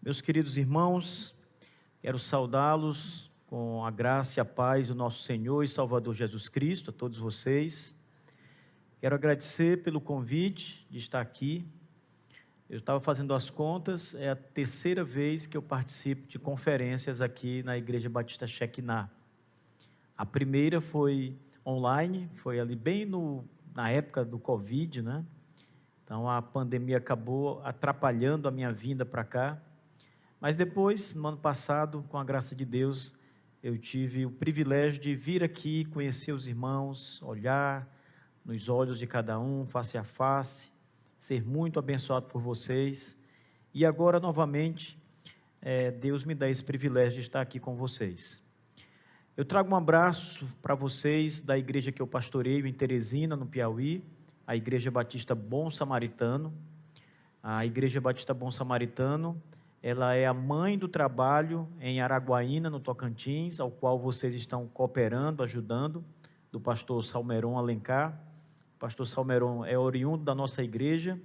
Meus queridos irmãos, quero saudá-los com a graça e a paz do nosso Senhor e Salvador Jesus Cristo, a todos vocês. Quero agradecer pelo convite de estar aqui. Eu estava fazendo as contas, é a terceira vez que eu participo de conferências aqui na Igreja Batista Shekinah. A primeira foi online, foi ali bem na época do Covid, né? Então a pandemia acabou atrapalhando a minha vinda para cá. Mas depois, no ano passado, com a graça de Deus, eu tive o privilégio de vir aqui, conhecer os irmãos, olhar nos olhos de cada um, face a face, ser muito abençoado por vocês. E agora, novamente, Deus me dá esse privilégio de estar aqui com vocês. Eu trago um abraço para vocês da igreja que eu pastoreio em Teresina, no Piauí, a Igreja Batista Bom Samaritano. A Igreja Batista Bom Samaritano, ela é a mãe do trabalho em Araguaína, no Tocantins, ao qual vocês estão cooperando, ajudando, do pastor Salmeron Alencar. O pastor Salmeron é oriundo da nossa igreja,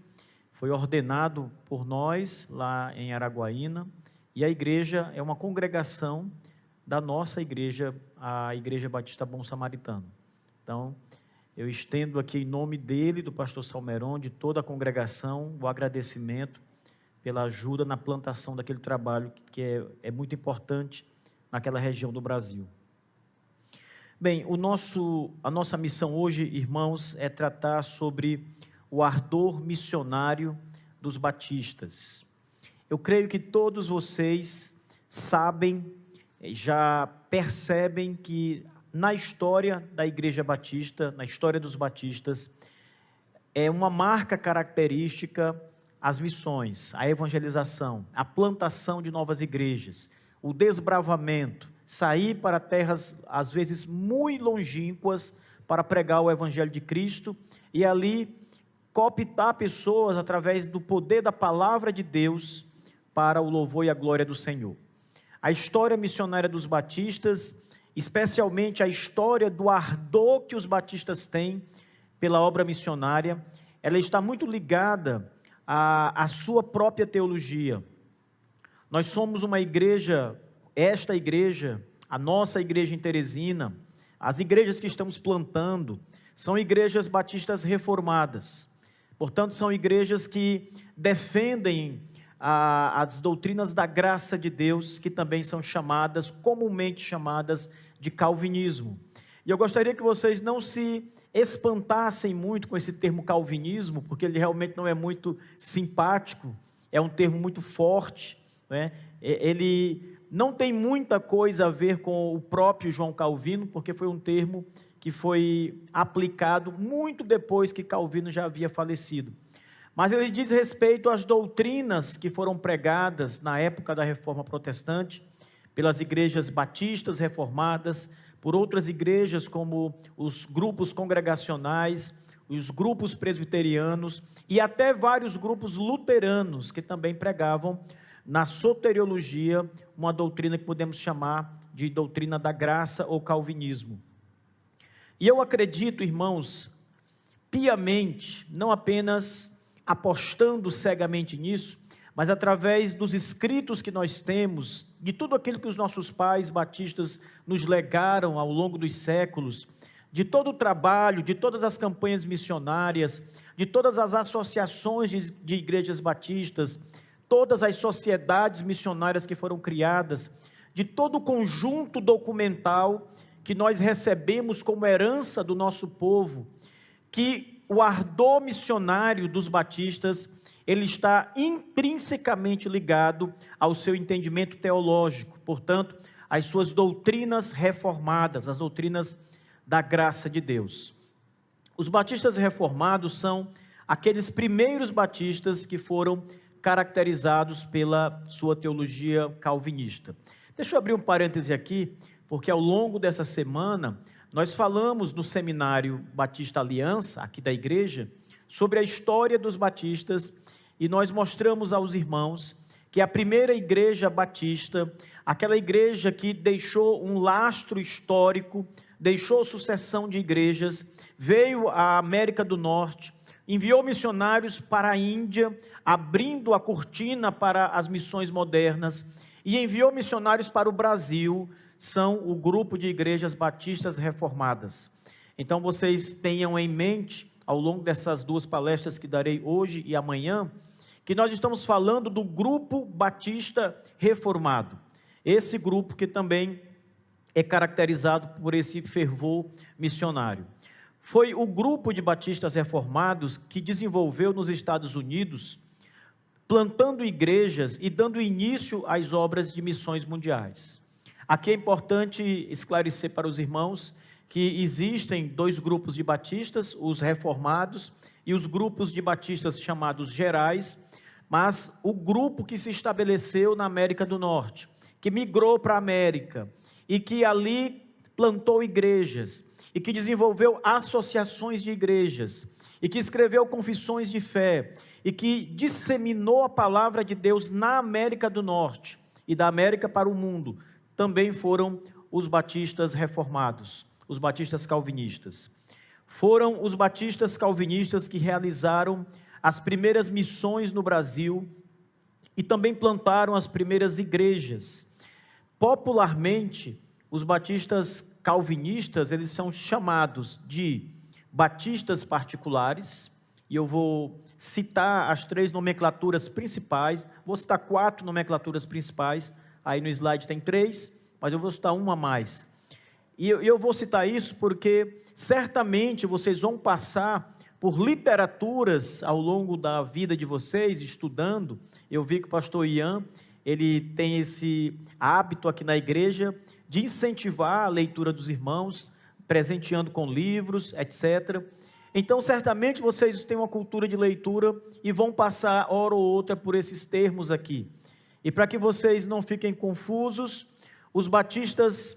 foi ordenado por nós lá em Araguaína, e a igreja é uma congregação da nossa igreja, a Igreja Batista Bom Samaritano. Então, eu estendo aqui em nome dele, do pastor Salmeron, de toda a congregação, o agradecimento pela ajuda na plantação daquele trabalho que é muito importante naquela região do Brasil. Bem, a nossa missão hoje, irmãos, é tratar sobre o ardor missionário dos batistas. Eu creio que todos vocês sabem, já percebem que na história da Igreja Batista, na história dos batistas, é uma marca característica as missões, a evangelização, a plantação de novas igrejas, o desbravamento, sair para terras às vezes muito longínquas para pregar o evangelho de Cristo e ali cooptar pessoas através do poder da palavra de Deus para o louvor e a glória do Senhor. A história missionária dos batistas, especialmente a história do ardor que os batistas têm pela obra missionária, ela está muito ligada a sua própria teologia. Nós somos uma igreja, esta igreja, a nossa igreja em Teresina, as igrejas que estamos plantando, são igrejas batistas reformadas, portanto são igrejas que defendem as doutrinas da graça de Deus, que também são chamadas, comumente chamadas de calvinismo. E eu gostaria que vocês não se espantassem muito com esse termo calvinismo, porque ele realmente não é muito simpático, é um termo muito forte, né? Ele não tem muita coisa a ver com o próprio João Calvino, porque foi um termo que foi aplicado muito depois que Calvino já havia falecido. Mas ele diz respeito às doutrinas que foram pregadas na época da Reforma Protestante, pelas igrejas batistas reformadas, por outras igrejas como os grupos congregacionais, os grupos presbiterianos e até vários grupos luteranos que também pregavam na soteriologia uma doutrina que podemos chamar de doutrina da graça ou calvinismo. E eu acredito, irmãos, piamente, não apenas apostando cegamente nisso, mas através dos escritos que nós temos, de tudo aquilo que os nossos pais batistas nos legaram ao longo dos séculos, de todo o trabalho, de todas as campanhas missionárias, de todas as associações de igrejas batistas, todas as sociedades missionárias que foram criadas, de todo o conjunto documental que nós recebemos como herança do nosso povo, que o ardor missionário dos batistas, ele está intrinsecamente ligado ao seu entendimento teológico, portanto, às suas doutrinas reformadas, as doutrinas da graça de Deus. Os batistas reformados são aqueles primeiros batistas que foram caracterizados pela sua teologia calvinista. Deixa eu abrir um parêntese aqui, porque ao longo dessa semana, nós falamos no seminário Batista Aliança, aqui da igreja, sobre a história dos batistas, e nós mostramos aos irmãos que a primeira igreja batista, aquela igreja que deixou um lastro histórico, deixou sucessão de igrejas, veio à América do Norte, enviou missionários para a Índia, abrindo a cortina para as missões modernas, e enviou missionários para o Brasil, são o grupo de igrejas batistas reformadas. Então vocês tenham em mente, ao longo dessas duas palestras que darei hoje e amanhã, que nós estamos falando do grupo batista reformado. Esse grupo que também é caracterizado por esse fervor missionário. Foi o grupo de batistas reformados que desenvolveu nos Estados Unidos, plantando igrejas e dando início às obras de missões mundiais. Aqui é importante esclarecer para os irmãos que existem dois grupos de batistas, os reformados e os grupos de batistas chamados gerais, mas o grupo que se estabeleceu na América do Norte, que migrou para a América e que ali plantou igrejas, e que desenvolveu associações de igrejas, e que escreveu confissões de fé, e que disseminou a palavra de Deus na América do Norte, e da América para o mundo, também foram os batistas reformados, os batistas calvinistas. Foram os batistas calvinistas que realizaram as primeiras missões no Brasil, e também plantaram as primeiras igrejas. Popularmente, os batistas calvinistas, eles são chamados de batistas particulares, e eu vou citar as três nomenclaturas principais, vou citar 4 nomenclaturas principais, aí no slide tem 3, mas eu vou citar uma a mais. E eu vou citar isso porque certamente vocês vão passar por literaturas ao longo da vida de vocês, estudando. Eu vi que o pastor Ian, ele tem esse hábito aqui na igreja de incentivar a leitura dos irmãos, presenteando com livros, etc. Então, certamente vocês têm uma cultura de leitura e vão passar hora ou outra por esses termos aqui. E para que vocês não fiquem confusos, os batistas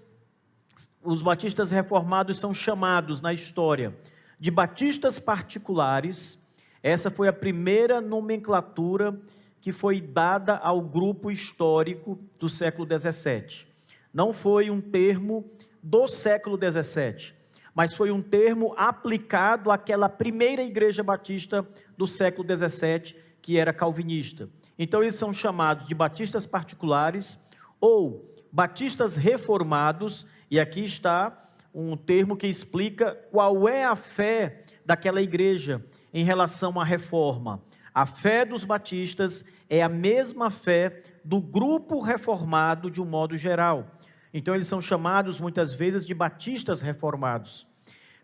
reformados são chamados na história de batistas particulares. Essa foi a primeira nomenclatura que foi dada ao grupo histórico do século 17. Não foi um termo do século 17, mas foi um termo aplicado àquela primeira igreja batista do século 17, que era calvinista. Então eles são chamados de batistas particulares ou batistas reformados, e aqui está um termo que explica qual é a fé daquela igreja em relação à reforma. A fé dos batistas é a mesma fé do grupo reformado de um modo geral. Então eles são chamados muitas vezes de batistas reformados.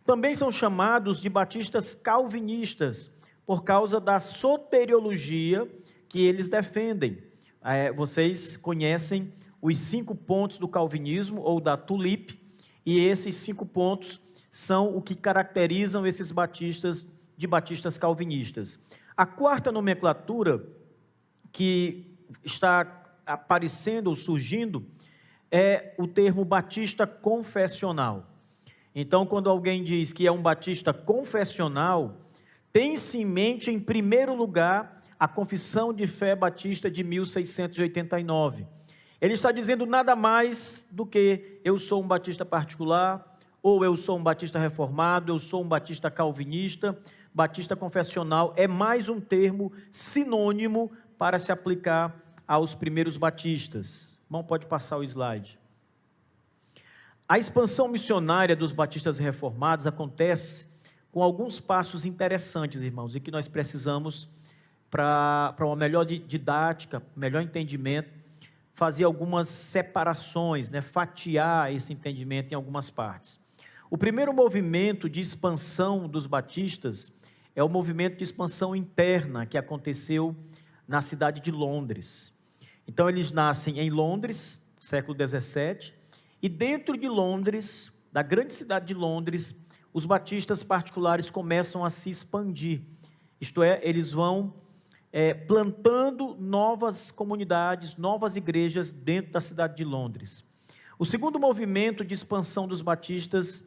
Também são chamados de batistas calvinistas, por causa da soteriologia que eles defendem. Vocês conhecem os 5 pontos do calvinismo, ou da tulip, e esses 5 pontos são o que caracterizam esses batistas de batistas calvinistas. A 4ª nomenclatura que está aparecendo ou surgindo é o termo batista confessional. Então, quando alguém diz que é um batista confessional, tem-se em mente, em primeiro lugar, a Confissão de Fé Batista de 1689. Ele está dizendo nada mais do que eu sou um batista particular, ou eu sou um batista reformado, eu sou um batista calvinista. Batista confessional é mais um termo sinônimo para se aplicar aos primeiros batistas. Irmão, pode passar o slide. A expansão missionária dos batistas reformados acontece com alguns passos interessantes, irmãos, e que nós precisamos, para uma melhor didática, melhor entendimento, fazer algumas separações, fatiar esse entendimento em algumas partes. O primeiro movimento de expansão dos batistas é o movimento de expansão interna que aconteceu na cidade de Londres. Então eles nascem em Londres, século 17, e dentro de Londres, da grande cidade de Londres, os batistas particulares começam a se expandir, isto é, eles vão plantando novas comunidades, novas igrejas dentro da cidade de Londres. O segundo movimento de expansão dos batistas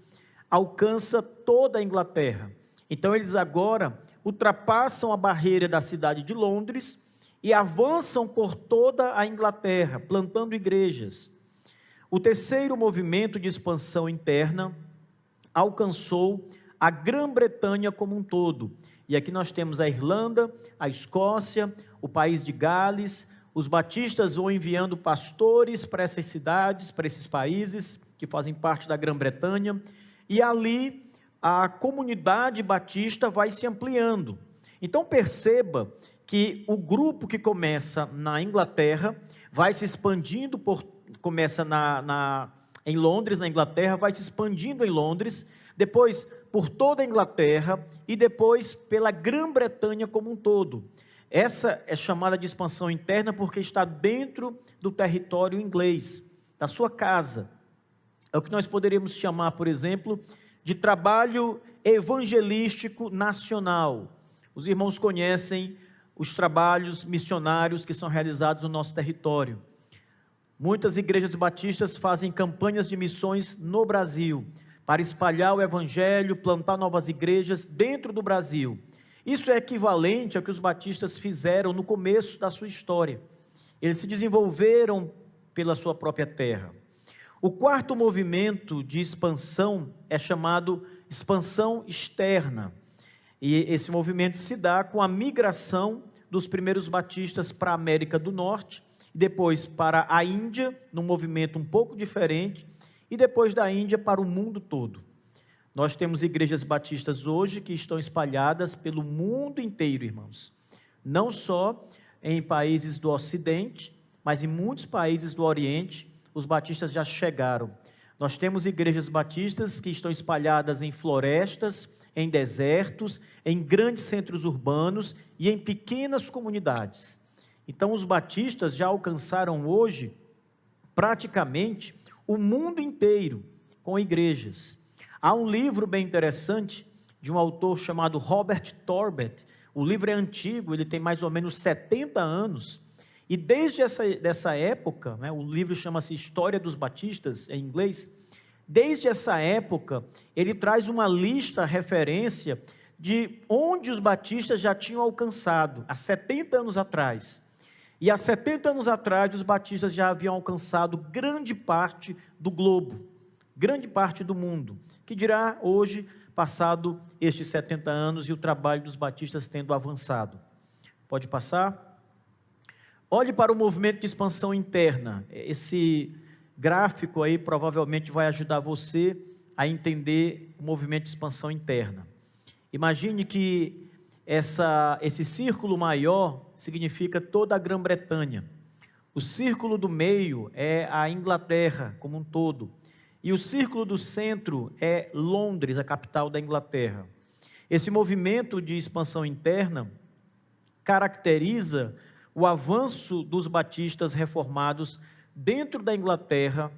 alcança toda a Inglaterra. Então eles agora ultrapassam a barreira da cidade de Londres e avançam por toda a Inglaterra, plantando igrejas. O terceiro movimento de expansão interna alcançou a Grã-Bretanha como um todo. E aqui nós temos a Irlanda, a Escócia, o país de Gales. Os batistas vão enviando pastores para essas cidades, para esses países que fazem parte da Grã-Bretanha, e ali a comunidade batista vai se ampliando. Então perceba que o grupo que começa na Inglaterra vai se expandindo, começa em Londres, na Inglaterra, vai se expandindo em Londres, depois por toda a Inglaterra e depois pela Grã-Bretanha como um todo. Essa é chamada de expansão interna porque está dentro do território inglês, da sua casa. É o que nós poderíamos chamar, por exemplo, de trabalho evangelístico nacional. Os irmãos conhecem os trabalhos missionários que são realizados no nosso território. Muitas igrejas batistas fazem campanhas de missões no Brasil, para espalhar o evangelho, plantar novas igrejas dentro do Brasil. Isso é equivalente ao que os batistas fizeram no começo da sua história. Eles se desenvolveram pela sua própria terra. O quarto movimento de expansão é chamado expansão externa. E esse movimento se dá com a migração dos primeiros batistas para a América do Norte, e depois para a Índia, num movimento um pouco diferente, e depois da Índia para o mundo todo. Nós temos igrejas batistas hoje que estão espalhadas pelo mundo inteiro, irmãos. Não só em países do Ocidente, mas em muitos países do Oriente, os batistas já chegaram. Nós temos igrejas batistas que estão espalhadas em florestas, em desertos, em grandes centros urbanos e em pequenas comunidades. Então, os batistas já alcançaram hoje, praticamente, o mundo inteiro com igrejas. Há um livro bem interessante, de um autor chamado Robert Torbet. O livro é antigo, ele tem mais ou menos 70 anos, e desde essa época, né, o livro chama-se História dos Batistas, em inglês. Desde essa época, ele traz uma lista, referência, de onde os batistas já tinham alcançado, há 70 anos atrás. E há 70 anos atrás, os batistas já haviam alcançado grande parte do globo, grande parte do mundo, que dirá hoje, passado estes 70 anos e o trabalho dos batistas tendo avançado. Pode passar? Olhe para o movimento de expansão interna. Esse gráfico aí provavelmente vai ajudar você a entender o movimento de expansão interna. Imagine que esse círculo maior significa toda a Grã-Bretanha. O círculo do meio é a Inglaterra como um todo. E o círculo do centro é Londres, a capital da Inglaterra. Esse movimento de expansão interna caracteriza o avanço dos batistas reformados dentro da Inglaterra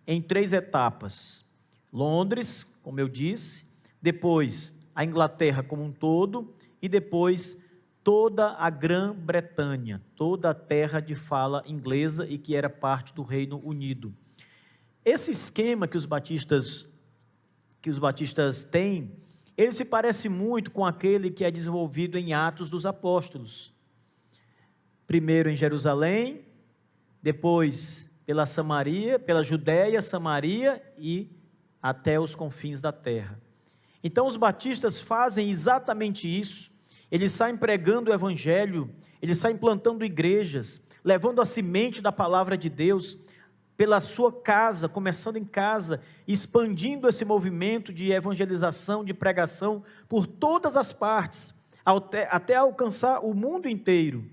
em 3 etapas. Londres, como eu disse, depois a Inglaterra como um todo, e depois toda a Grã-Bretanha, toda a terra de fala inglesa e que era parte do Reino Unido. Esse esquema que os batistas têm, ele se parece muito com aquele que é desenvolvido em Atos dos Apóstolos. Primeiro em Jerusalém, depois pela Samaria, pela Judéia, Samaria e até os confins da terra. Então os batistas fazem exatamente isso. Eles saem pregando o evangelho, eles saem plantando igrejas, levando a semente da palavra de Deus pela sua casa, começando em casa, expandindo esse movimento de evangelização, de pregação por todas as partes, até alcançar o mundo inteiro.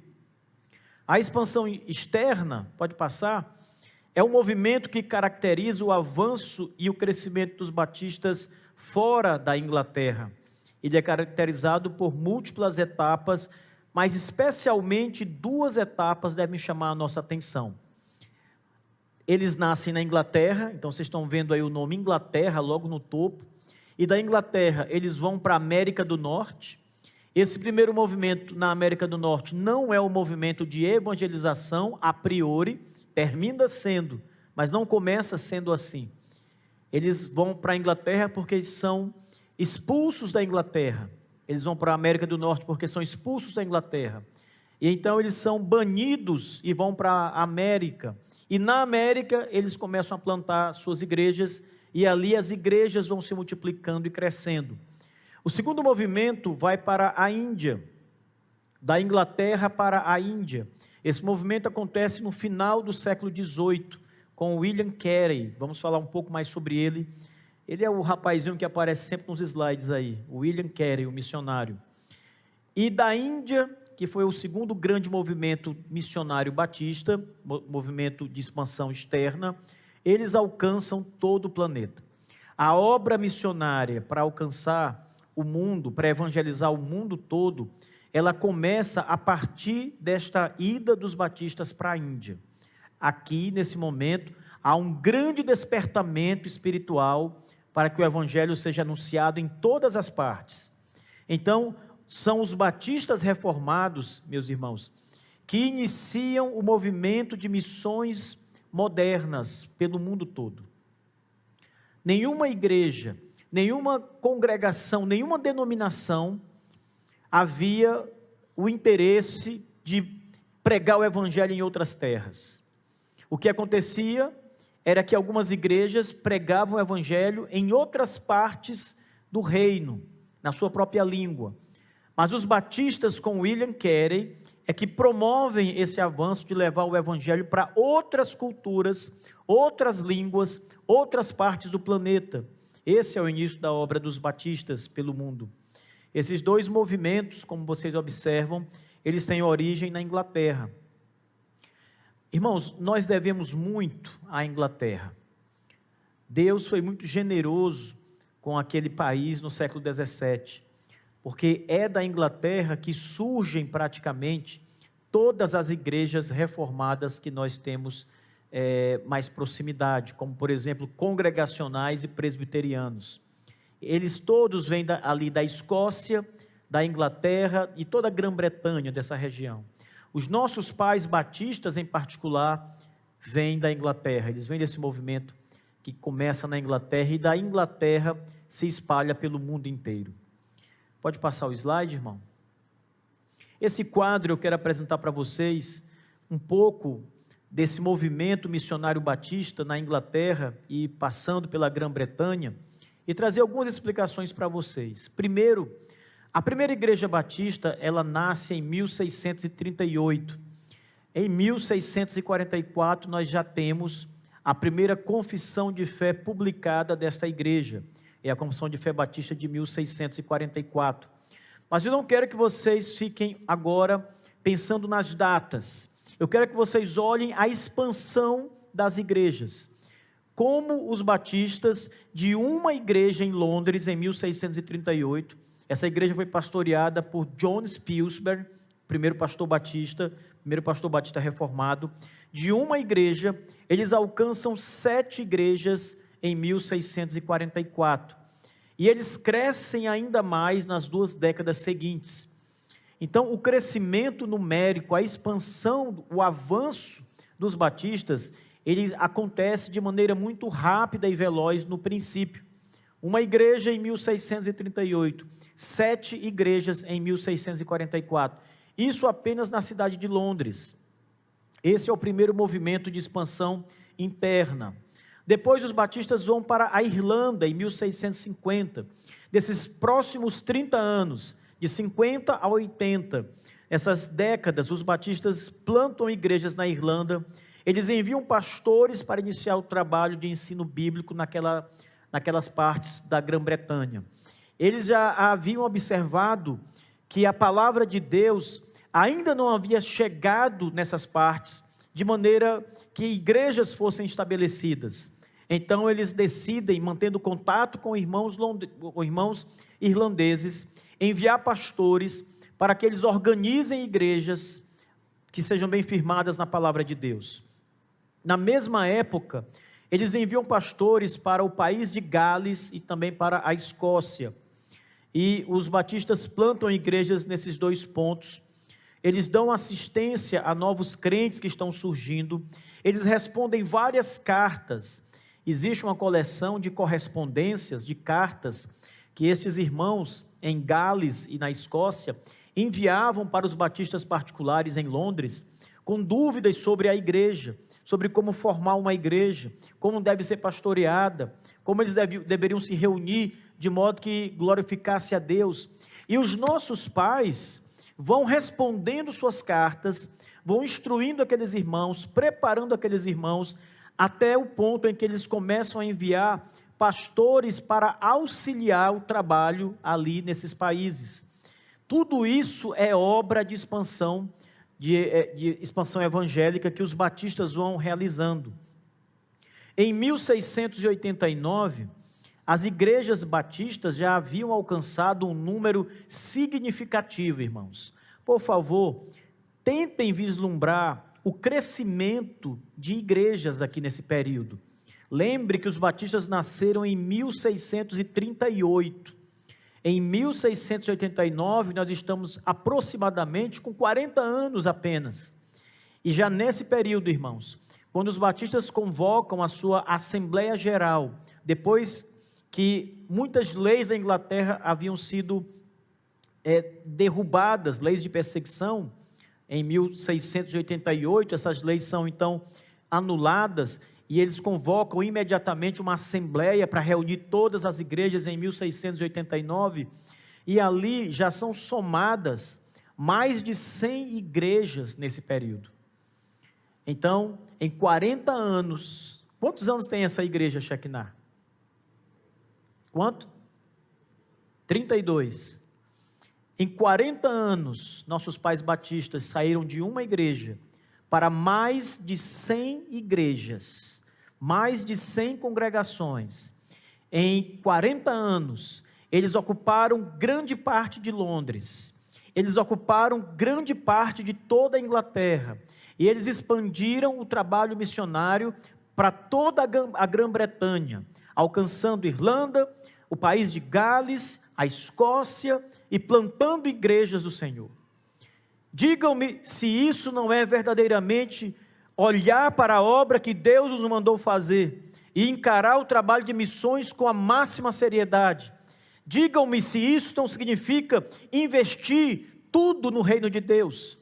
A expansão externa, pode passar, é um movimento que caracteriza o avanço e o crescimento dos batistas fora da Inglaterra. Ele é caracterizado por múltiplas etapas, mas especialmente 2 etapas devem chamar a nossa atenção. Eles nascem na Inglaterra, então vocês estão vendo aí o nome Inglaterra logo no topo, e da Inglaterra eles vão para a América do Norte. Esse primeiro movimento na América do Norte não é um movimento de evangelização a priori, termina sendo, mas não começa sendo assim. Eles vão para a Inglaterra porque eles são expulsos da Inglaterra. Eles vão para a América do Norte porque são expulsos da Inglaterra. E então eles são banidos e vão para a América. E na América eles começam a plantar suas igrejas e ali as igrejas vão se multiplicando e crescendo. O segundo movimento vai para a Índia, da Inglaterra para a Índia. Esse movimento acontece no final do século XVIII, com William Carey. Vamos falar um pouco mais sobre ele. Ele é o rapazinho que aparece sempre nos slides aí, o William Carey, o missionário. E da Índia, que foi o segundo grande movimento missionário batista, movimento de expansão externa, eles alcançam todo o planeta. A obra missionária para alcançar o mundo, para evangelizar o mundo todo, ela começa a partir desta ida dos batistas para a Índia. Aqui, nesse momento, há um grande despertamento espiritual para que o evangelho seja anunciado em todas as partes. Então, são os batistas reformados, meus irmãos, que iniciam o movimento de missões modernas pelo mundo todo. Nenhuma igreja, nenhuma congregação, nenhuma denominação havia o interesse de pregar o evangelho em outras terras. O que acontecia era que algumas igrejas pregavam o evangelho em outras partes do reino, na sua própria língua. Mas os batistas, com William Carey, é que promovem esse avanço de levar o evangelho para outras culturas, outras línguas, outras partes do planeta. Esse é o início da obra dos batistas pelo mundo. Esses dois movimentos, como vocês observam, eles têm origem na Inglaterra. Irmãos, nós devemos muito à Inglaterra. Deus foi muito generoso com aquele país no século XVII, porque é da Inglaterra que surgem praticamente todas as igrejas reformadas que nós temos mais proximidade, como por exemplo, congregacionais e presbiterianos. Eles todos vêm ali da Escócia, da Inglaterra e toda a Grã-Bretanha, dessa região. Os nossos pais batistas, em particular, vêm da Inglaterra. Eles vêm desse movimento que começa na Inglaterra e da Inglaterra se espalha pelo mundo inteiro. Pode passar o slide, irmão? Esse quadro eu quero apresentar para vocês um pouco desse movimento missionário batista na Inglaterra e passando pela Grã-Bretanha e trazer algumas explicações para vocês. Primeiro, a primeira igreja batista, ela nasce em 1638. Em 1644, nós já temos a primeira confissão de fé publicada desta igreja. É a Confissão de Fé Batista de 1644. Mas eu não quero que vocês fiquem agora pensando nas datas. Eu quero que vocês olhem a expansão das igrejas. Como os batistas, de uma igreja em Londres, em 1638, essa igreja foi pastoreada por John Spilsbury, primeiro pastor batista reformado. De uma igreja, eles alcançam 7 igrejas em 1644. E eles crescem ainda mais nas 2 décadas seguintes. Então, o crescimento numérico, a expansão, o avanço dos batistas, ele acontece de maneira muito rápida e veloz no princípio. Uma igreja em 1638, 7 igrejas em 1644. Isso apenas na cidade de Londres. Esse é o primeiro movimento de expansão interna. Depois os batistas vão para a Irlanda em 1650. Desses próximos 30 anos, de 50 a 80, essas décadas, os batistas plantam igrejas na Irlanda. Eles enviam pastores para iniciar o trabalho de ensino bíblico naquelas partes da Grã-Bretanha. Eles já haviam observado que a palavra de Deus ainda não havia chegado nessas partes, de maneira que igrejas fossem estabelecidas. Então eles decidem, mantendo contato com irmãos irlandeses, enviar pastores para que eles organizem igrejas que sejam bem firmadas na palavra de Deus. Na mesma época, eles enviam pastores para o país de Gales e também para a Escócia. E os batistas plantam igrejas nesses 2 pontos. Eles dão assistência a novos crentes que estão surgindo. Eles respondem várias cartas. Existe uma coleção de correspondências, de cartas, que estes irmãos em Gales e na Escócia enviavam para os batistas particulares em Londres, com dúvidas sobre a igreja, sobre como formar uma igreja, como deve ser pastoreada, como eles deveriam se reunir de modo que glorificasse a Deus. E os nossos pais vão respondendo suas cartas, vão instruindo aqueles irmãos, preparando aqueles irmãos, até o ponto em que eles começam a enviar pastores para auxiliar o trabalho ali nesses países. Tudo isso é obra de expansão, de expansão evangélica que os batistas vão realizando. Em 1689, as igrejas batistas já haviam alcançado um número significativo, irmãos. Por favor, tentem vislumbrar o crescimento de igrejas aqui nesse período. Lembre que os batistas nasceram em 1638. Em 1689, nós estamos aproximadamente com 40 anos apenas. E já nesse período, irmãos, quando os batistas convocam a sua Assembleia Geral, depois que muitas leis da Inglaterra haviam sido derrubadas, leis de perseguição, em 1688, essas leis são então anuladas, e eles convocam imediatamente uma assembleia para reunir todas as igrejas em 1689, e ali já são somadas mais de 100 igrejas nesse período. Então, em 40 anos, quantos anos tem essa igreja Shekinah? Quanto? 32. Em 40 anos, nossos pais batistas saíram de uma igreja para mais de 100 igrejas, mais de 100 congregações. Em 40 anos, eles ocuparam grande parte de Londres, eles ocuparam grande parte de toda a Inglaterra, e eles expandiram o trabalho missionário para toda a Grã-Bretanha, alcançando Irlanda, o país de Gales, a Escócia, e plantando igrejas do Senhor. Digam-me se isso não é verdadeiramente olhar para a obra que Deus nos mandou fazer e encarar o trabalho de missões com a máxima seriedade. Digam-me se isso não significa investir tudo no reino de Deus,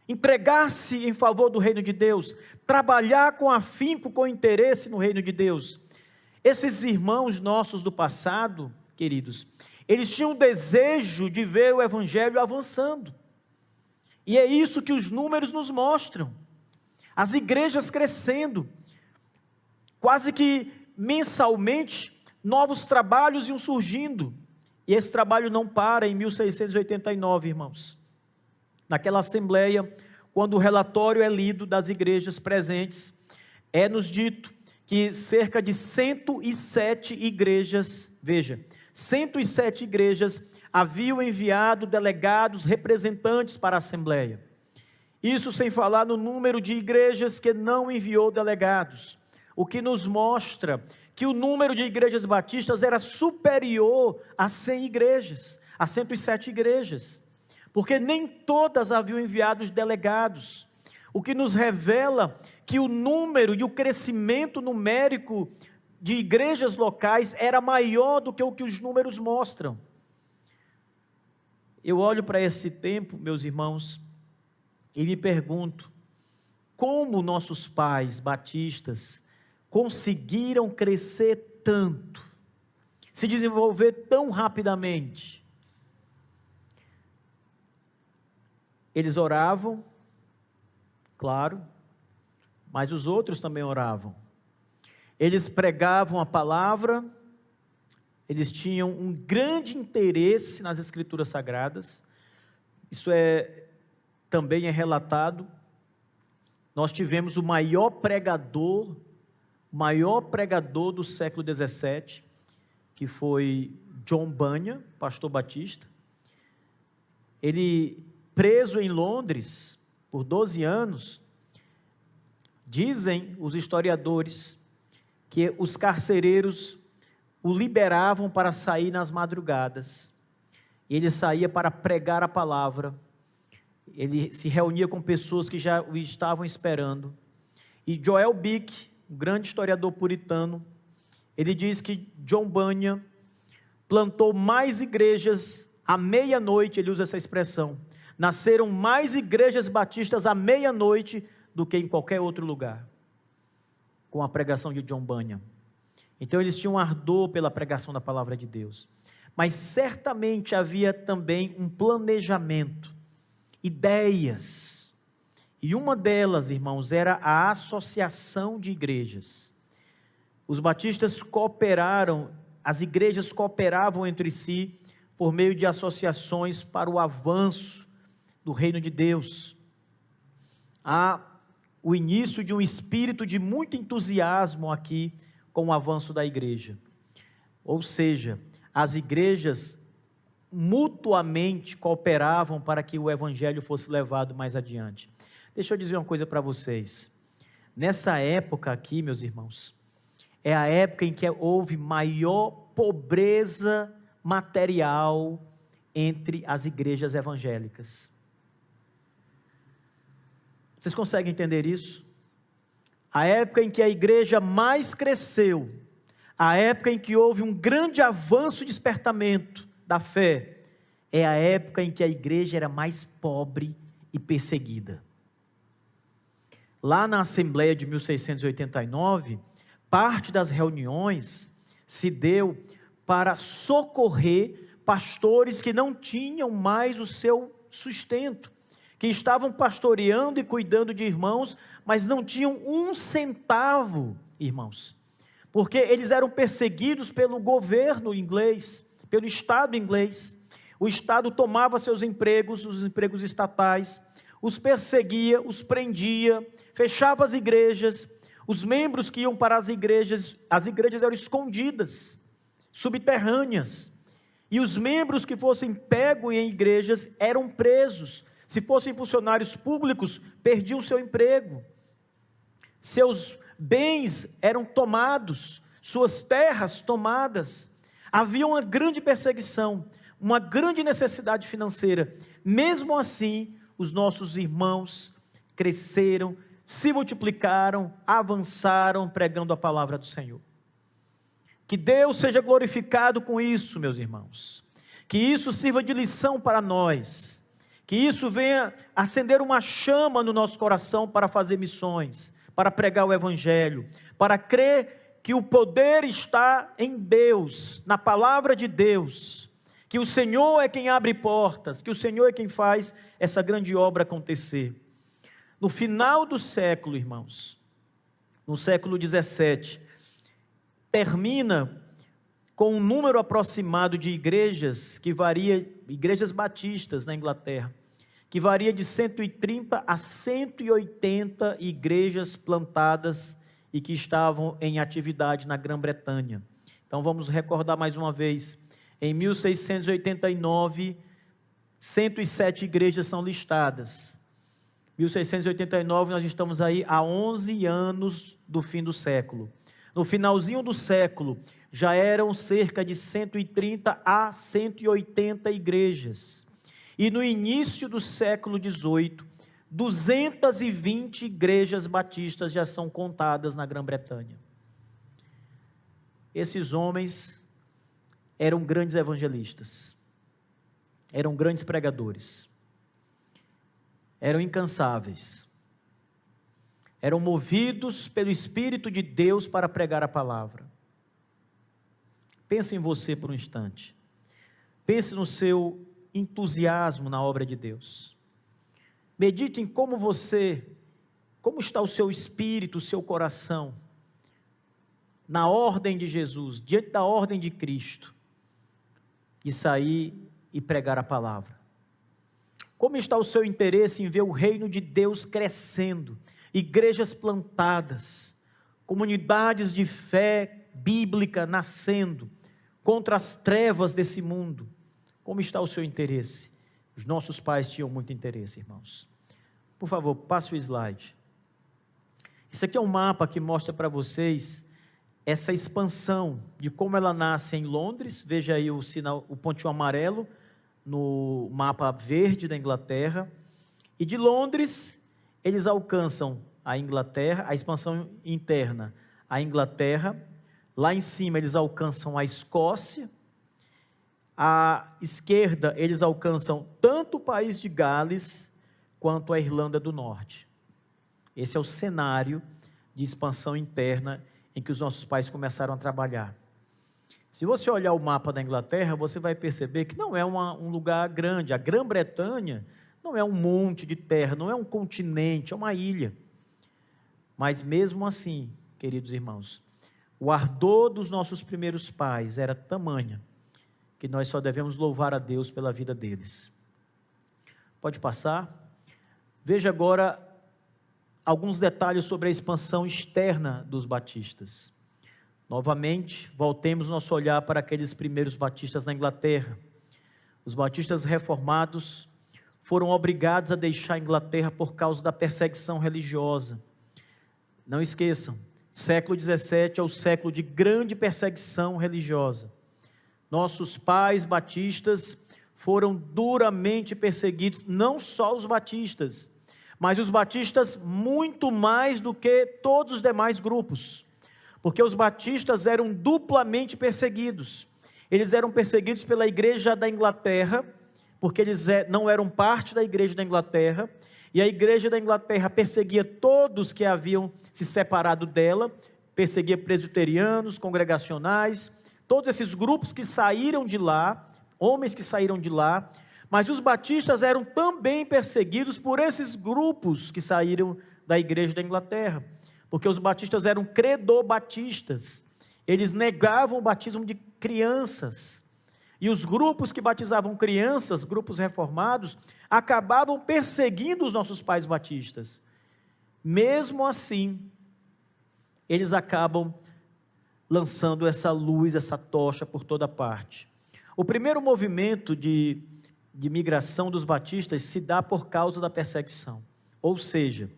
empregar-se em favor do reino de Deus, trabalhar com afinco, com interesse no reino de Deus. Esses irmãos nossos do passado, queridos, eles tinham o desejo de ver o evangelho avançando, e é isso que os números nos mostram, as igrejas crescendo, quase que mensalmente, novos trabalhos iam surgindo, e esse trabalho não para em 1689, irmãos, naquela assembleia, quando o relatório é lido das igrejas presentes, é-nos dito que cerca de 107 igrejas, veja, 107 igrejas haviam enviado delegados, representantes para a Assembleia. Isso sem falar no número de igrejas que não enviou delegados, o que nos mostra que o número de igrejas batistas era superior a 100 igrejas, a 107 igrejas, porque nem todas haviam enviado os delegados, o que nos revela que o número e o crescimento numérico de igrejas locais era maior do que o que os números mostram. Eu olho para esse tempo, meus irmãos, e me pergunto, como nossos pais batistas conseguiram crescer tanto, se desenvolver tão rapidamente? Eles oravam, claro, mas os outros também oravam. Eles pregavam a palavra, eles tinham um grande interesse nas Escrituras Sagradas, isso também é relatado. Nós tivemos o maior pregador do século XVII, que foi John Bunyan, pastor batista. Ele, preso em Londres por 12 anos, dizem os historiadores que os carcereiros o liberavam para sair nas madrugadas, e ele saía para pregar a palavra, ele se reunia com pessoas que já o estavam esperando, e Joel Bick, um grande historiador puritano, ele diz que John Bunyan plantou mais igrejas à meia-noite, ele usa essa expressão, nasceram mais igrejas batistas à meia-noite do que em qualquer outro lugar. com a pregação de John Bunyan. Então eles tinham um ardor pela pregação da palavra de Deus. Mas certamente havia também um planejamento, ideias. E uma delas, irmãos, era a associação de igrejas. Os batistas cooperaram, as igrejas cooperavam entre si por meio de associações para o avanço do reino de Deus. Há o início de um espírito de muito entusiasmo aqui com o avanço da igreja. Ou seja, as igrejas mutuamente cooperavam para que o evangelho fosse levado mais adiante. Deixa eu dizer uma coisa para vocês. Nessa época aqui, meus irmãos, é a época em que houve maior pobreza material entre as igrejas evangélicas. Vocês conseguem entender isso? A época em que a igreja mais cresceu, a época em que houve um grande avanço e despertamento da fé, é a época em que a igreja era mais pobre e perseguida. Lá na Assembleia de 1689, parte das reuniões se deu para socorrer pastores que não tinham mais o seu sustento, que estavam pastoreando e cuidando de irmãos, mas não tinham um centavo, irmãos, porque eles eram perseguidos pelo governo inglês, pelo Estado inglês. O Estado tomava seus empregos, os empregos estatais, os perseguia, os prendia, fechava as igrejas. Os membros que iam para as igrejas eram escondidas, subterrâneas, e os membros que fossem pegos em igrejas eram presos. Se fossem funcionários públicos, perdiam o seu emprego, seus bens eram tomados, suas terras tomadas. Havia uma grande perseguição, uma grande necessidade financeira. Mesmo assim, os nossos irmãos cresceram, se multiplicaram, avançaram pregando a palavra do Senhor. Que Deus seja glorificado com isso, meus irmãos. Que isso sirva de lição para nós. Que isso venha acender uma chama no nosso coração para fazer missões, para pregar o evangelho, para crer que o poder está em Deus, na palavra de Deus, que o Senhor é quem abre portas, que o Senhor é quem faz essa grande obra acontecer. No final do século, irmãos, no século 17, termina com um número aproximado de igrejas, que varia, igrejas batistas na Inglaterra, que varia de 130 a 180 igrejas plantadas e que estavam em atividade na Grã-Bretanha. Então vamos recordar mais uma vez, em 1689, 107 igrejas são listadas. 1689, nós estamos aí há 11 anos do fim do século. No finalzinho do século, já eram cerca de 130 a 180 igrejas. E no início do século 18, 220 igrejas batistas já são contadas na Grã-Bretanha. Esses homens eram grandes evangelistas, eram grandes pregadores, eram incansáveis, eram movidos pelo Espírito de Deus para pregar a palavra. Pense em você por um instante, pense no seu entusiasmo na obra de Deus, medite em como está o seu espírito, o seu coração, na ordem de Jesus, diante da ordem de Cristo, de sair e pregar a palavra. Como está o seu interesse em ver o reino de Deus crescendo, igrejas plantadas, comunidades de fé bíblica nascendo, contra as trevas desse mundo? Como está o seu interesse? Os nossos pais tinham muito interesse, irmãos. Por favor, passe o slide. Isso aqui é um mapa que mostra para vocês essa expansão de como ela nasce em Londres. Veja aí o sinal, o pontinho amarelo no mapa verde da Inglaterra. E de Londres, eles alcançam a Inglaterra, a expansão interna, a Inglaterra. Lá em cima, eles alcançam a Escócia. À esquerda, eles alcançam tanto o país de Gales, quanto a Irlanda do Norte. Esse é o cenário de expansão interna em que os nossos pais começaram a trabalhar. Se você olhar o mapa da Inglaterra, você vai perceber que não é um lugar grande. A Grã-Bretanha não é um monte de terra, não é um continente, é uma ilha. Mas mesmo assim, queridos irmãos, o ardor dos nossos primeiros pais era tamanho que nós só devemos louvar a Deus pela vida deles. Pode passar? Veja agora alguns detalhes sobre a expansão externa dos batistas. Novamente, voltemos nosso olhar para aqueles primeiros batistas na Inglaterra. Os batistas reformados foram obrigados a deixar a Inglaterra por causa da perseguição religiosa. Não esqueçam, século XVII é o século de grande perseguição religiosa. Nossos pais batistas foram duramente perseguidos, não só os batistas, mas os batistas muito mais do que todos os demais grupos, porque os batistas eram duplamente perseguidos. Eles eram perseguidos pela igreja da Inglaterra, porque eles não eram parte da igreja da Inglaterra, e a igreja da Inglaterra perseguia todos que haviam se separado dela, perseguia presbiterianos, congregacionais, todos esses grupos que saíram de lá, homens que saíram de lá, mas os batistas eram também perseguidos por esses grupos que saíram da igreja da Inglaterra, porque os batistas eram credobatistas, eles negavam o batismo de crianças, e os grupos que batizavam crianças, grupos reformados, acabavam perseguindo os nossos pais batistas. Mesmo assim, eles acabam lançando essa luz, essa tocha por toda parte. O primeiro movimento de migração dos batistas se dá por causa da perseguição, ou seja,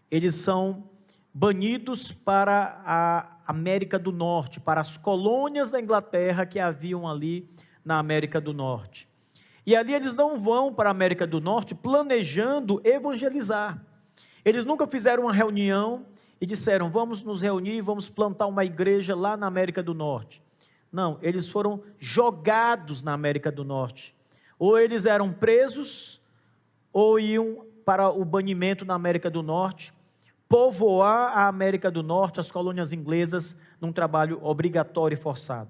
eles são banidos para a América do Norte, para as colônias da Inglaterra que haviam ali na América do Norte. E ali eles não vão para a América do Norte planejando evangelizar. Eles nunca fizeram uma reunião e disseram, vamos nos reunir, vamos plantar uma igreja lá na América do Norte. Não, eles foram jogados na América do Norte. Ou eles eram presos, ou iam para o banimento na América do Norte, povoar a América do Norte, as colônias inglesas, num trabalho obrigatório e forçado.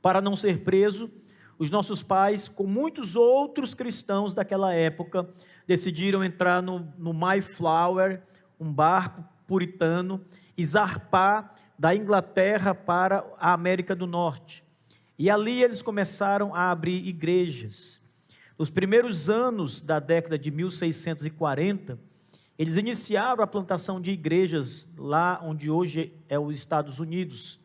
Para não ser preso, os nossos pais, com muitos outros cristãos daquela época, decidiram entrar no Mayflower, um barco puritano, e zarpar da Inglaterra para a América do Norte. E ali eles começaram a abrir igrejas. Nos primeiros anos da década de 1640, eles iniciaram a plantação de igrejas lá onde hoje é os Estados Unidos.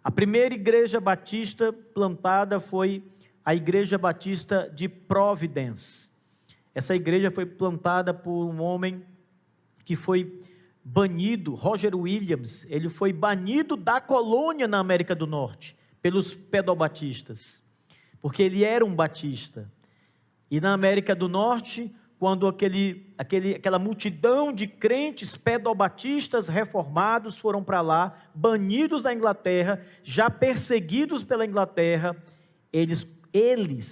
A primeira igreja batista plantada foi a Igreja Batista de Providence. Essa igreja foi plantada por um homem que foi banido, Roger Williams. Ele foi banido da colônia na América do Norte pelos pedobatistas, porque ele era um batista. E na América do Norte, quando aquela multidão de crentes pedobatistas reformados foram para lá, banidos da Inglaterra, já perseguidos pela Inglaterra, eles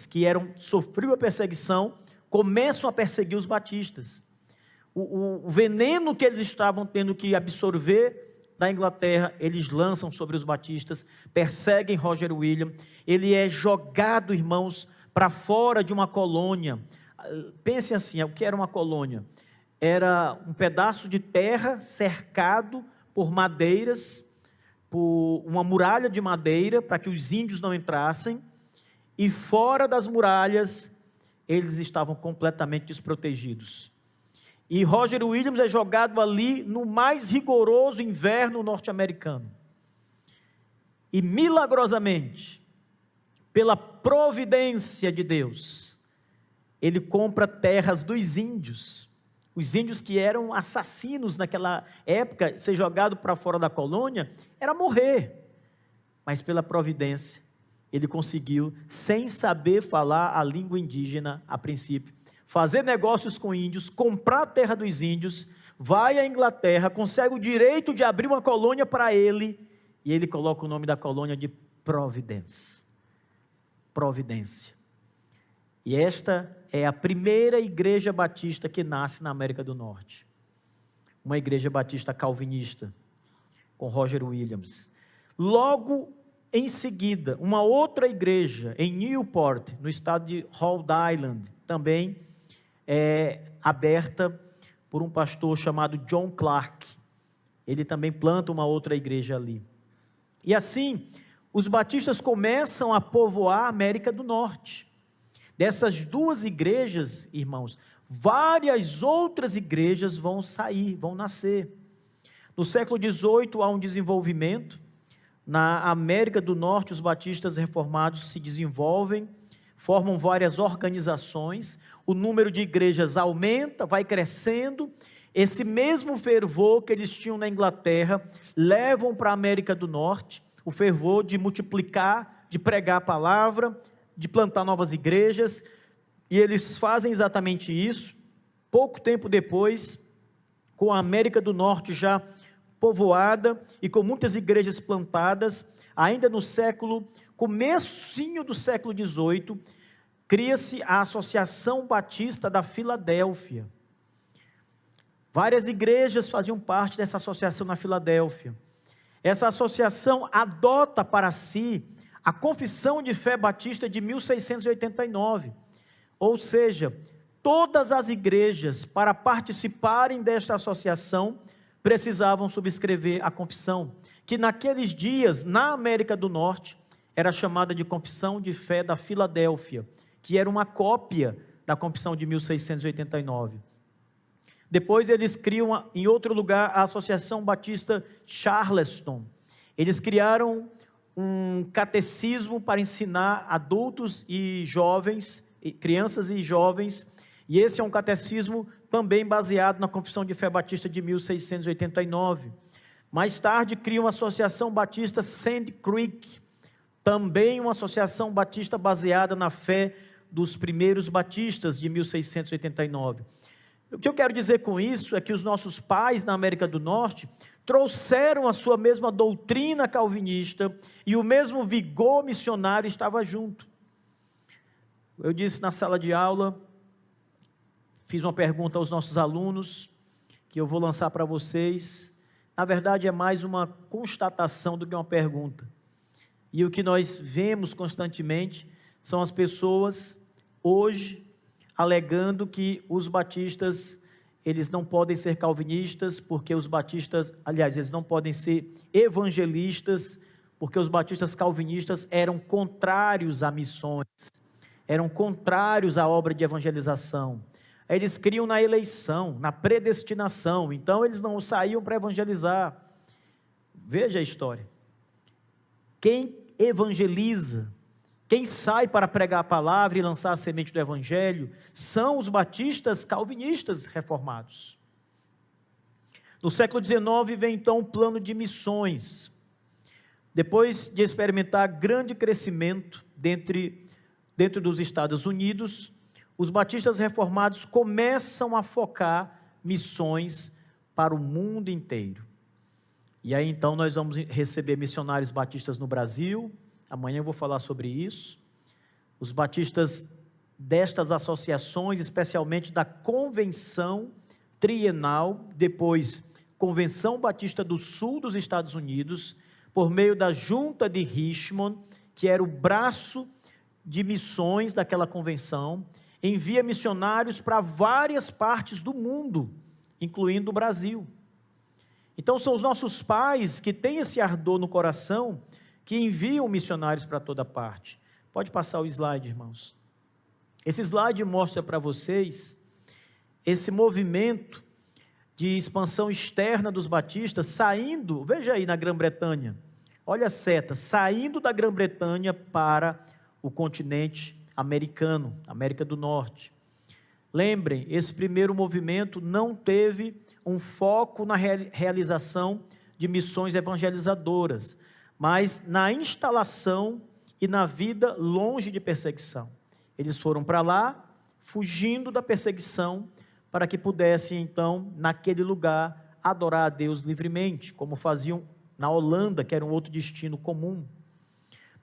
que sofriam a perseguição, começam a perseguir os batistas. O veneno que eles estavam tendo que absorver da Inglaterra, eles lançam sobre os batistas, perseguem Roger Williams, ele é jogado, irmãos, para fora de uma colônia. Pensem assim, o que era uma colônia? Era um pedaço de terra cercado por madeiras, por uma muralha de madeira, para que os índios não entrassem, e fora das muralhas, eles estavam completamente desprotegidos. E Roger Williams é jogado ali no mais rigoroso inverno norte-americano. E milagrosamente, pela providência de Deus, ele compra terras dos índios. Os índios que eram assassinos naquela época, ser jogado para fora da colônia, era morrer. Mas pela providência, ele conseguiu, sem saber falar a língua indígena a princípio, fazer negócios com índios, comprar a terra dos índios, vai à Inglaterra, consegue o direito de abrir uma colônia para ele, e ele coloca o nome da colônia de Providence. Providência. E esta é a primeira igreja batista que nasce na América do Norte. Uma igreja batista calvinista. com Roger Williams. Logo em seguida, uma outra igreja em Newport, no estado de Rhode Island, também é aberta por um pastor chamado John Clark. Ele também planta uma outra igreja ali. E assim, os batistas começam a povoar a América do Norte. Dessas duas igrejas, irmãos, várias outras igrejas vão sair, vão nascer. No século XVIII há um desenvolvimento. Na América do Norte, os batistas reformados se desenvolvem, formam várias organizações, o número de igrejas aumenta, vai crescendo. Esse mesmo fervor que eles tinham na Inglaterra, levam para a América do Norte, o fervor de multiplicar, de pregar a palavra, de plantar novas igrejas, e eles fazem exatamente isso. Pouco tempo depois, com a América do Norte já povoada e com muitas igrejas plantadas, ainda no comecinho do século XVIII, cria-se a Associação Batista da Filadélfia. Várias igrejas faziam parte dessa associação na Filadélfia. Essa associação adota para si a Confissão de Fé Batista de 1689, ou seja, todas as igrejas, para participarem desta associação, precisavam subscrever a confissão, que naqueles dias, na América do Norte, era chamada de Confissão de Fé da Filadélfia, que era uma cópia da Confissão de 1689. Depois eles criam, em outro lugar, a Associação Batista Charleston. Eles criaram um catecismo para ensinar adultos e jovens, crianças e jovens, e esse é um catecismo também baseado na Confissão de Fé Batista de 1689. Mais tarde criam a Associação Batista Sand Creek, também uma associação batista baseada na fé dos primeiros batistas de 1689. O que eu quero dizer com isso é que os nossos pais na América do Norte trouxeram a sua mesma doutrina calvinista e o mesmo vigor missionário estava junto. Eu disse na sala de aula, fiz uma pergunta aos nossos alunos, que eu vou lançar para vocês. Na verdade, é mais uma constatação do que uma pergunta. E o que nós vemos constantemente são as pessoas, hoje, alegando que os batistas, eles não podem ser calvinistas, porque os batistas, aliás, eles não podem ser evangelistas, porque os batistas calvinistas eram contrários a missões, eram contrários à obra de evangelização. Eles criam na eleição, na predestinação, então eles não saíam para evangelizar. Veja a história. Quem evangeliza, quem sai para pregar a palavra e lançar a semente do evangelho, são os batistas calvinistas reformados. No século XIX vem então o plano de missões. Depois de experimentar grande crescimento dentro dos Estados Unidos, os batistas reformados começam a focar missões para o mundo inteiro. E aí então nós vamos receber missionários batistas no Brasil. Amanhã eu vou falar sobre isso. Os batistas destas associações, especialmente da Convenção Trienal, depois Convenção Batista do Sul dos Estados Unidos, por meio da Junta de Richmond, que era o braço de missões daquela convenção, envia missionários para várias partes do mundo, incluindo o Brasil. Então são os nossos pais que têm esse ardor no coração, que enviam missionários para toda parte. Pode passar o slide, irmãos. Esse slide mostra para vocês esse movimento de expansão externa dos batistas, saindo, veja aí na Grã-Bretanha, olha a seta, saindo da Grã-Bretanha para o continente americano, América do Norte. Lembrem, esse primeiro movimento não teve um foco na realização de missões evangelizadoras, mas na instalação e na vida longe de perseguição. Eles foram para lá, fugindo da perseguição, para que pudessem então, naquele lugar, adorar a Deus livremente, como faziam na Holanda, que era um outro destino comum.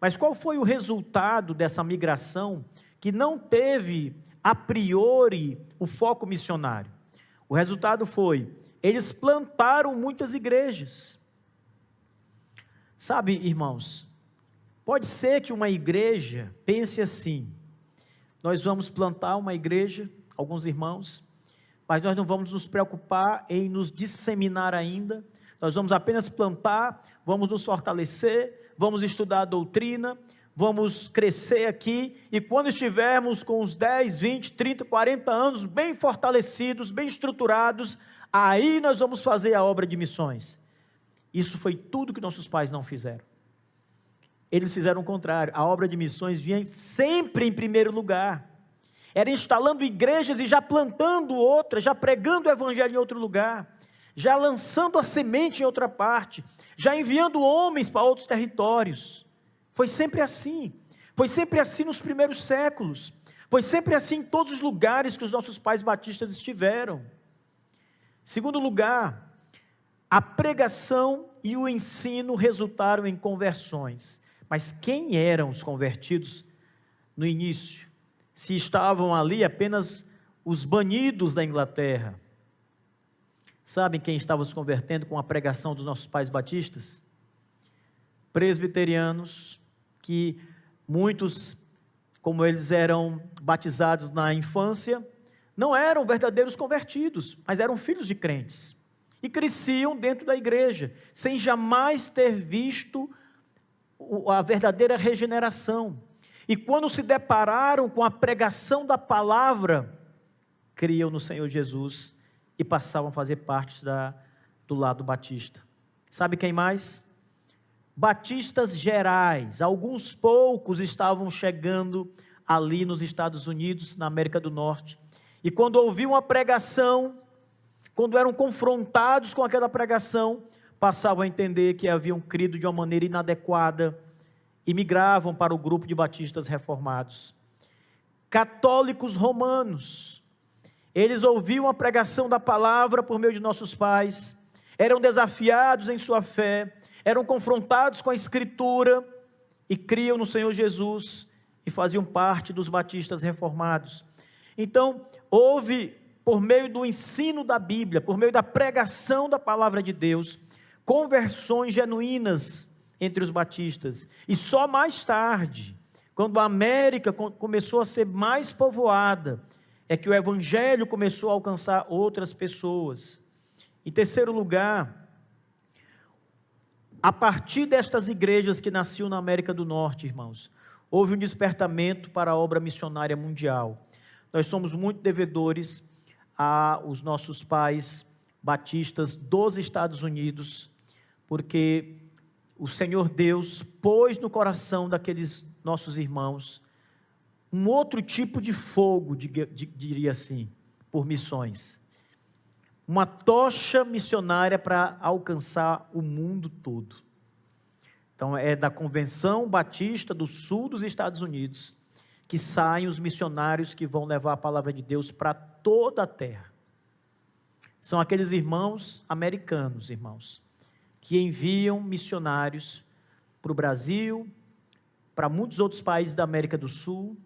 Mas qual foi o resultado dessa migração que não teve, a priori, o foco missionário? O resultado foi, eles plantaram muitas igrejas. Sabe, irmãos, pode ser que uma igreja pense assim: nós vamos plantar uma igreja, alguns irmãos, mas nós não vamos nos preocupar em nos disseminar ainda, nós vamos apenas plantar, vamos nos fortalecer, vamos estudar a doutrina, vamos crescer aqui, e quando estivermos com uns 10, 20, 30, 40 anos, bem fortalecidos, bem estruturados, aí nós vamos fazer a obra de missões. Isso foi tudo que nossos pais não fizeram. Eles fizeram o contrário. A obra de missões vinha sempre em primeiro lugar. Era instalando igrejas e já plantando outras, já pregando o evangelho em outro lugar, já lançando a semente em outra parte, já enviando homens para outros territórios. Foi sempre assim. Foi sempre assim nos primeiros séculos. Foi sempre assim em todos os lugares que os nossos pais batistas estiveram. Segundo lugar, a pregação e o ensino resultaram em conversões. Mas quem eram os convertidos no início? Se estavam ali apenas os banidos da Inglaterra. Sabem quem estava se convertendo com a pregação dos nossos pais batistas? Presbiterianos, que muitos, como eles eram batizados na infância, não eram verdadeiros convertidos, mas eram filhos de crentes. E cresciam dentro da igreja, sem jamais ter visto a verdadeira regeneração. E quando se depararam com a pregação da palavra, criam no Senhor Jesus e passavam a fazer parte do lado batista. Sabe quem mais? Batistas gerais, alguns poucos estavam chegando ali nos Estados Unidos, na América do Norte. E quando ouviam a pregação, quando eram confrontados com aquela pregação, passavam a entender que haviam crido de uma maneira inadequada e migravam para o grupo de batistas reformados. Católicos romanos, eles ouviam a pregação da palavra por meio de nossos pais, eram desafiados em sua fé, eram confrontados com a Escritura e criam no Senhor Jesus e faziam parte dos batistas reformados. Então, houve, por meio do ensino da Bíblia, por meio da pregação da palavra de Deus, conversões genuínas entre os batistas. E só mais tarde, quando a América começou a ser mais povoada, é que o evangelho começou a alcançar outras pessoas. Em terceiro lugar, a partir destas igrejas que nasciam na América do Norte, irmãos, houve um despertamento para a obra missionária mundial. Nós somos muito devedores aos nossos pais batistas dos Estados Unidos, porque o Senhor Deus pôs no coração daqueles nossos irmãos um outro tipo de fogo, diria assim, por missões. Uma tocha missionária para alcançar o mundo todo. Então é da Convenção Batista do Sul dos Estados Unidos que saem os missionários que vão levar a palavra de Deus para toda a terra. São aqueles irmãos americanos, irmãos, que enviam missionários para o Brasil, para muitos outros países da América do Sul,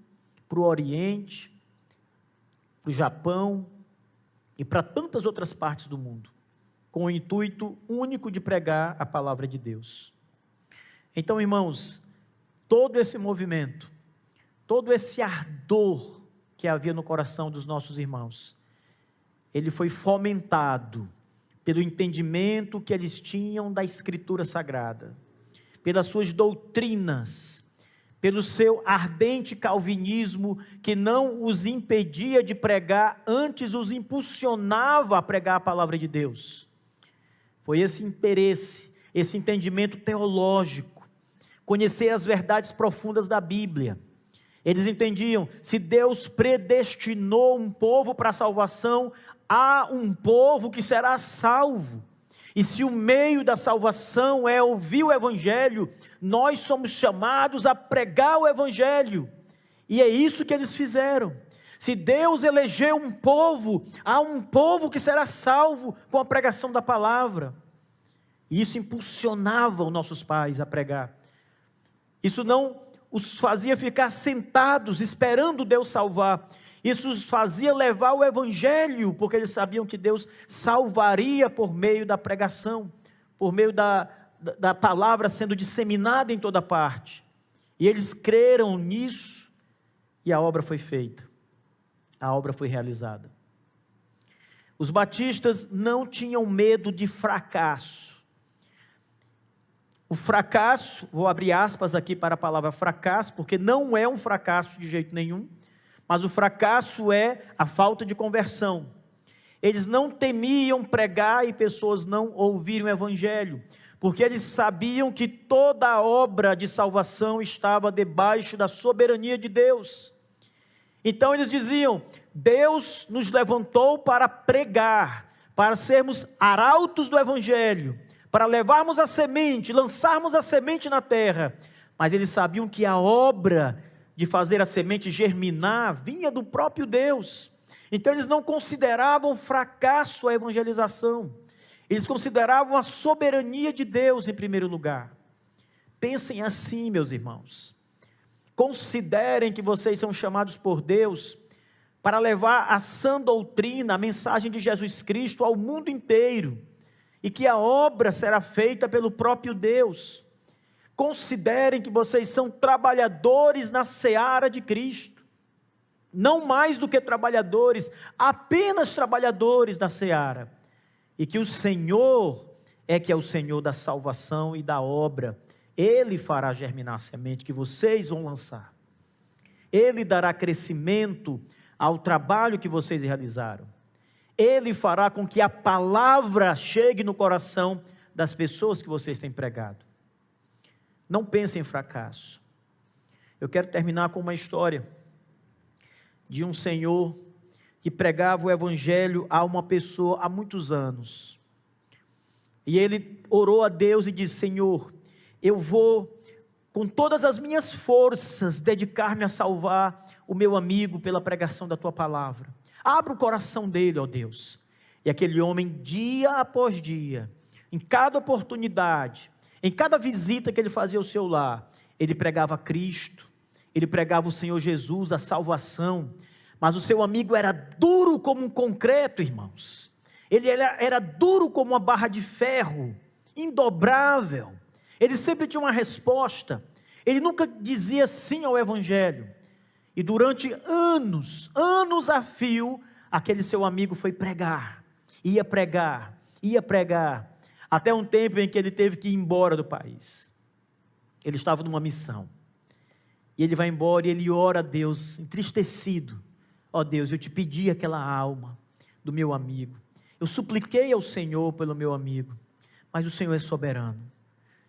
para o Oriente, para o Japão e para tantas outras partes do mundo, com o intuito único de pregar a palavra de Deus. Então, irmãos, todo esse movimento, todo esse ardor que havia no coração dos nossos irmãos, ele foi fomentado pelo entendimento que eles tinham da Escritura Sagrada, pelas suas doutrinas, pelo seu ardente calvinismo, que não os impedia de pregar, antes os impulsionava a pregar a palavra de Deus. Foi esse interesse, esse entendimento teológico, conhecer as verdades profundas da Bíblia. Eles entendiam, se Deus predestinou um povo para a salvação, há um povo que será salvo. E se o meio da salvação é ouvir o Evangelho, nós somos chamados a pregar o Evangelho. E é isso que eles fizeram. Se Deus elegeu um povo, há um povo que será salvo com a pregação da palavra. E isso impulsionava os nossos pais a pregar. Isso não os fazia ficar sentados esperando Deus salvar. Isso os fazia levar o Evangelho, porque eles sabiam que Deus salvaria por meio da pregação, por meio da da palavra sendo disseminada em toda parte. E eles creram nisso, e a obra foi feita. A obra foi realizada. Os batistas não tinham medo de fracasso. O fracasso, vou abrir aspas aqui para a palavra fracasso, porque não é um fracasso de jeito nenhum, mas o fracasso é a falta de conversão. Eles não temiam pregar e pessoas não ouvirem o evangelho, porque eles sabiam que toda a obra de salvação estava debaixo da soberania de Deus. Então eles diziam: Deus nos levantou para pregar, para sermos arautos do evangelho, para levarmos a semente, lançarmos a semente na terra. Mas eles sabiam que a obra de fazer a semente germinar vinha do próprio Deus. Então eles não consideravam fracasso a evangelização. Eles consideravam a soberania de Deus em primeiro lugar. Pensem assim, meus irmãos. Considerem que vocês são chamados por Deus para levar a sã doutrina, a mensagem de Jesus Cristo ao mundo inteiro, e que a obra será feita pelo próprio Deus. Considerem que vocês são trabalhadores na seara de Cristo, não mais do que trabalhadores, apenas trabalhadores da seara, e que o Senhor que é o Senhor da salvação e da obra. Ele fará germinar a semente que vocês vão lançar. Ele dará crescimento ao trabalho que vocês realizaram. Ele fará com que a palavra chegue no coração das pessoas que vocês têm pregado. Não pensem em fracasso. Eu quero terminar com uma história de um senhor que pregava o evangelho a uma pessoa há muitos anos. E ele orou a Deus e disse: Senhor, eu vou com todas as minhas forças dedicar-me a salvar o meu amigo pela pregação da tua palavra. Abra o coração dele, ó Deus. E aquele homem, dia após dia, em cada oportunidade, em cada visita que ele fazia ao seu lar, ele pregava Cristo, ele pregava o Senhor Jesus, a salvação. Mas o seu amigo era duro como um concreto, irmãos. Ele era duro como uma barra de ferro, indobrável. Ele sempre tinha uma resposta. Ele nunca dizia sim ao evangelho. E durante anos a fio, aquele seu amigo foi pregar, ia pregar, até um tempo em que ele teve que ir embora do país. Ele estava numa missão, e ele vai embora e ele ora a Deus, entristecido: ó Deus, eu te pedi aquela alma do meu amigo, eu supliquei ao Senhor pelo meu amigo, mas o Senhor é soberano,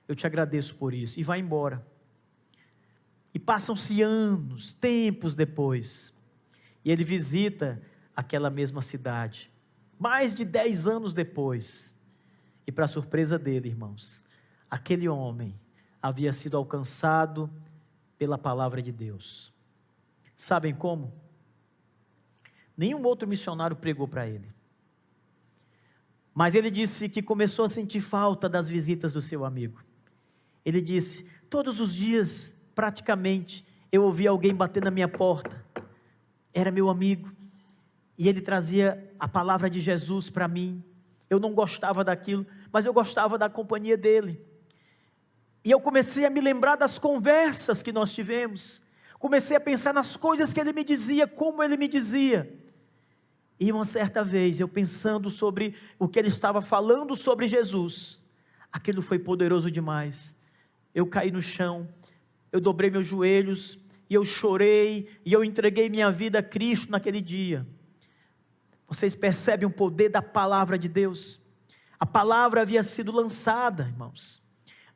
eu te agradeço por isso, e vai embora. E passam-se anos, tempos depois, e ele visita aquela mesma cidade, mais de 10 anos depois, e para surpresa dele, irmãos, aquele homem havia sido alcançado pela palavra de Deus. Sabem como? Nenhum outro missionário pregou para ele, mas ele disse que começou a sentir falta das visitas do seu amigo. Ele disse: todos os dias, praticamente, eu ouvia alguém bater na minha porta, era meu amigo, e ele trazia a palavra de Jesus para mim. Eu não gostava daquilo, mas eu gostava da companhia dele, e eu comecei a me lembrar das conversas que nós tivemos, comecei a pensar nas coisas que ele me dizia, como ele me dizia, e uma certa vez, eu pensando sobre o que ele estava falando sobre Jesus, aquilo foi poderoso demais, eu caí no chão, eu dobrei meus joelhos, e eu chorei, e eu entreguei minha vida a Cristo naquele dia. Vocês percebem o poder da palavra de Deus? A palavra havia sido lançada, irmãos.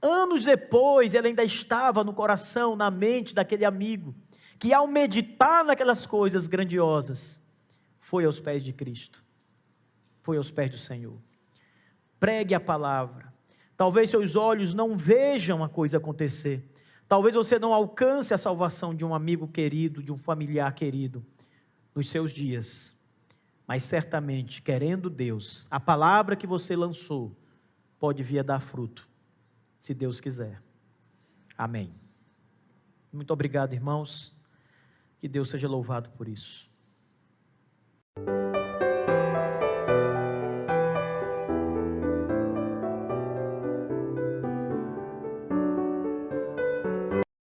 Anos depois, ela ainda estava no coração, na mente daquele amigo, que ao meditar naquelas coisas grandiosas, foi aos pés de Cristo, foi aos pés do Senhor. Pregue a palavra. Talvez seus olhos não vejam a coisa acontecer, talvez você não alcance a salvação de um amigo querido, de um familiar querido, nos seus dias, mas certamente, querendo Deus, a palavra que você lançou, pode vir a dar fruto, se Deus quiser. Amém. Muito obrigado, irmãos, que Deus seja louvado por isso.